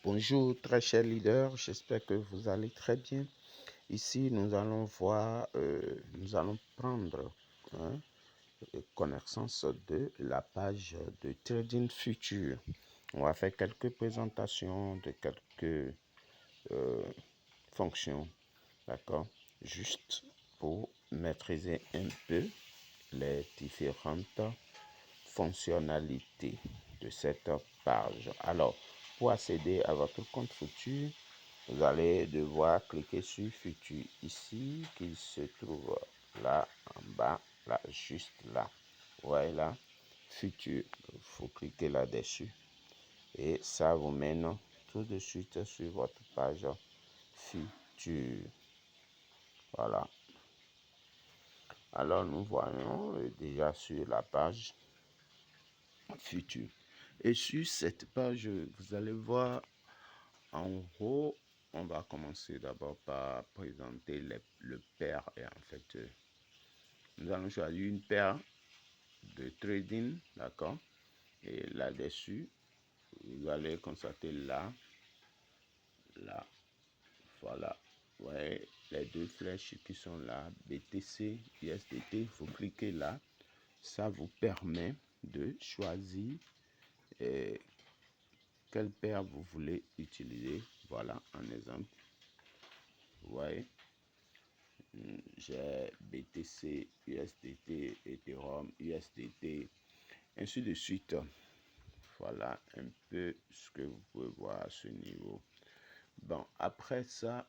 Bonjour très chers leaders, j'espère que vous allez très bien. Ici, nous allons voir, nous allons prendre connaissance de la page de Trading Future. On va faire quelques présentations de quelques fonctions, d'accord, juste pour maîtriser un peu les différentes fonctionnalités de cette page. Alors, pour accéder à votre compte futur, vous allez devoir cliquer sur futur ici, qui se trouve là en bas, là, juste là. Voilà, futur. Il faut cliquer là-dessus. Et ça vous mène tout de suite sur votre page futur. Voilà. Alors, nous voyons déjà sur la page futur. Et sur cette page, vous allez voir en haut, on va commencer d'abord par présenter le paire. Et en fait, nous allons choisir une paire de trading, d'accord? Et là-dessus, vous allez constater là, voilà. Ouais, les deux flèches qui sont là, BTC, USDT, vous cliquez là. Ça vous permet de choisir quelle paire vous voulez utiliser. Voilà un exemple. Vous voyez, j'ai BTC, USDT, Ethereum, USDT, ainsi de suite. Voilà un peu ce que vous pouvez voir à ce niveau. Bon, après ça,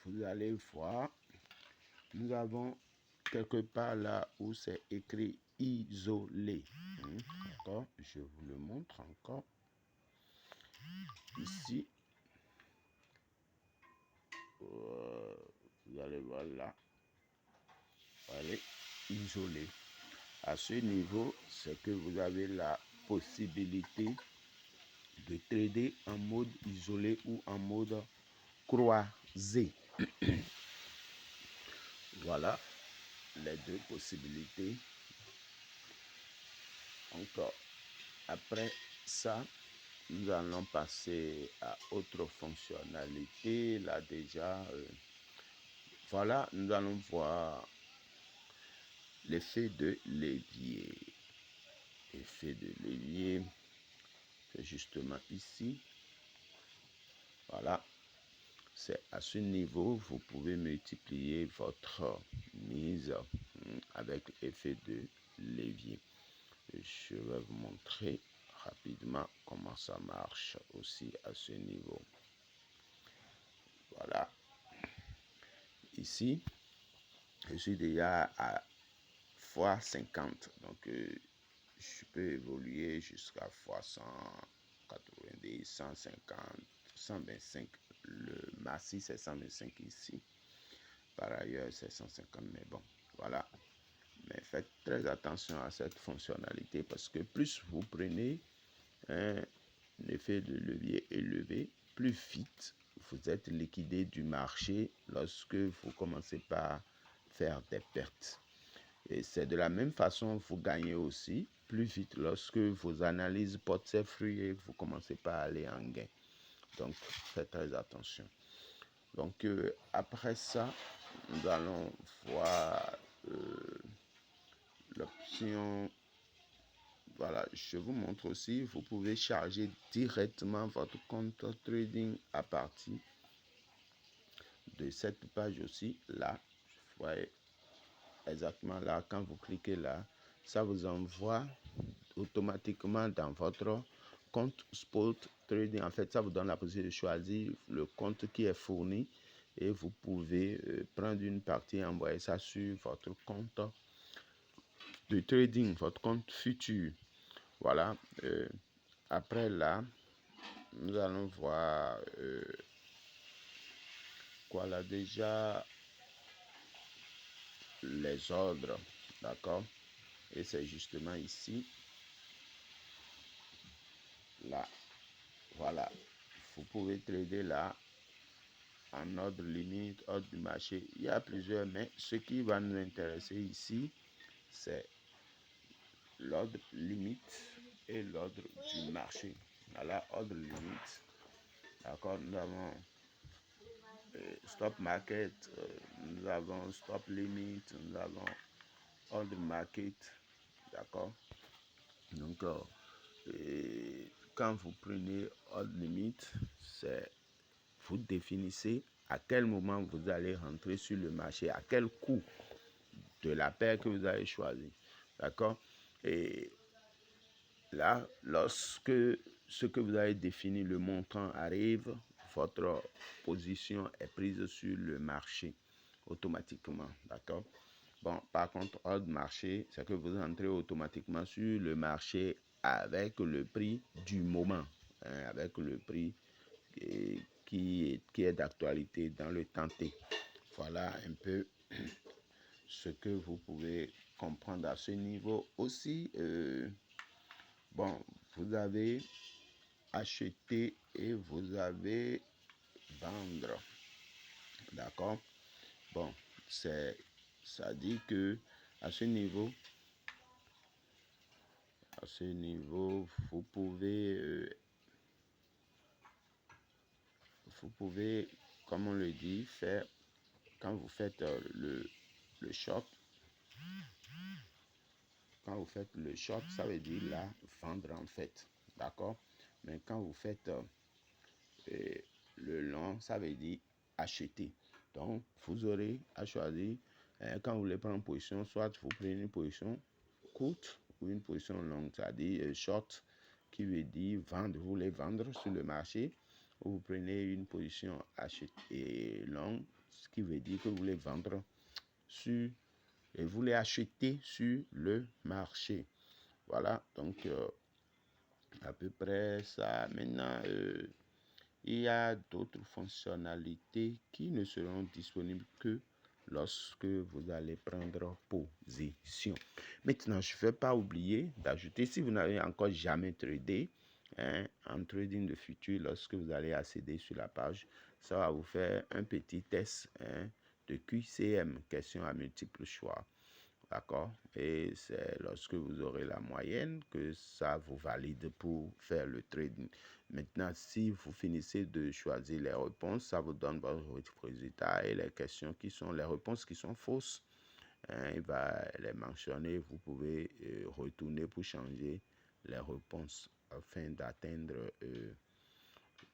vous allez voir, nous avons quelque part là où c'est écrit isolé. D'accord, je vous le montre encore. Ici, vous allez voir là, allez, isolé. À ce niveau, c'est que vous avez la possibilité de trader en mode isolé ou en mode croisé. Voilà les deux possibilités. Encore. Après ça, nous allons passer à autre fonctionnalité. Là déjà, voilà, nous allons voir l'effet de levier. Effet de levier, c'est justement ici. Voilà. C'est à ce niveau, vous pouvez multiplier votre mise avec l'effet de levier. Je vais vous montrer rapidement comment ça marche aussi à ce niveau. Voilà. Ici, je suis déjà à x50. Donc, je peux évoluer jusqu'à x190, 150, 125. Le massif, c'est 125 ici. Par ailleurs, c'est 150, mais bon, voilà. Mais faites très attention à cette fonctionnalité parce que plus vous prenez un effet de levier élevé, plus vite vous êtes liquidé du marché lorsque vous commencez par faire des pertes. Et c'est de la même façon vous gagnez aussi plus vite lorsque vos analyses portent ses fruits et vous commencez par aller en gain. Donc, faites très attention. Donc, après ça, nous allons voir l'option. Voilà, je vous montre aussi, vous pouvez charger directement votre compte trading à partir de cette page aussi. Là, vous voyez exactement là, quand vous cliquez là, ça vous envoie automatiquement dans votre compte spot trading. En fait, ça vous donne la possibilité de choisir le compte qui est fourni et vous pouvez prendre une partie et envoyer ça sur votre compte de trading, votre compte futur. Voilà. Après là, nous allons voir quoi là déjà les ordres, d'accord? Et c'est justement ici, là, voilà. Vous pouvez trader là en ordre limite, ordre du marché. Il y a plusieurs, mais ce qui va nous intéresser ici, c'est l'ordre limite et l'ordre du marché. Voilà, ordre limite. D'accord, nous avons stop market, nous avons stop limit, nous avons ordre market. D'accord. Donc, quand vous prenez ordre limite, c'est vous définissez à quel moment vous allez rentrer sur le marché, à quel coût de la paire que vous avez choisi. D'accord? Et là, lorsque ce que vous avez défini, le montant arrive, votre position est prise sur le marché automatiquement. D'accord? Bon, par contre, ordre marché, c'est que vous entrez automatiquement sur le marché avec le prix du moment, avec le prix qui est d'actualité dans le temps T. Voilà un peu ce que vous pouvez comprendre à ce niveau. Aussi, bon, vous avez acheté et vous avez vendre. D'accord? Bon, ça dit que à ce niveau, vous pouvez, comme on le dit, faire, quand vous faites le short, ça veut dire là, vendre en fait. D'accord? Mais quand vous faites le long, ça veut dire acheter. Donc, vous aurez à choisir quand vous voulez prendre position, soit vous prenez une position courte ou une position longue, c'est-à-dire short, qui veut dire vendre, vous voulez vendre sur le marché, ou vous prenez une position acheter longue, ce qui veut dire que vous voulez vendre sur et vous voulez acheter sur le marché. Voilà, donc à peu près ça. Maintenant, il y a d'autres fonctionnalités qui ne seront disponibles que lorsque vous allez prendre position. Maintenant, je ne vais pas oublier d'ajouter, si vous n'avez encore jamais tradé, en trading de futur, lorsque vous allez accéder sur la page, ça va vous faire un petit test de QCM, question à multiples choix. D'accord? Et c'est lorsque vous aurez la moyenne que ça vous valide pour faire le trading. Maintenant, si vous finissez de choisir les réponses, ça vous donne votre résultat et les questions qui sont les réponses qui sont fausses. Il va les mentionner. Vous pouvez retourner pour changer les réponses afin d'atteindre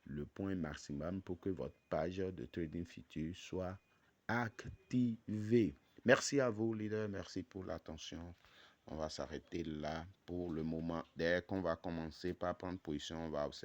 le point maximum pour que votre page de trading futur soit activée. Merci à vous, leader. Merci pour l'attention. On va s'arrêter là pour le moment. Dès qu'on va commencer par prendre position, on va observer.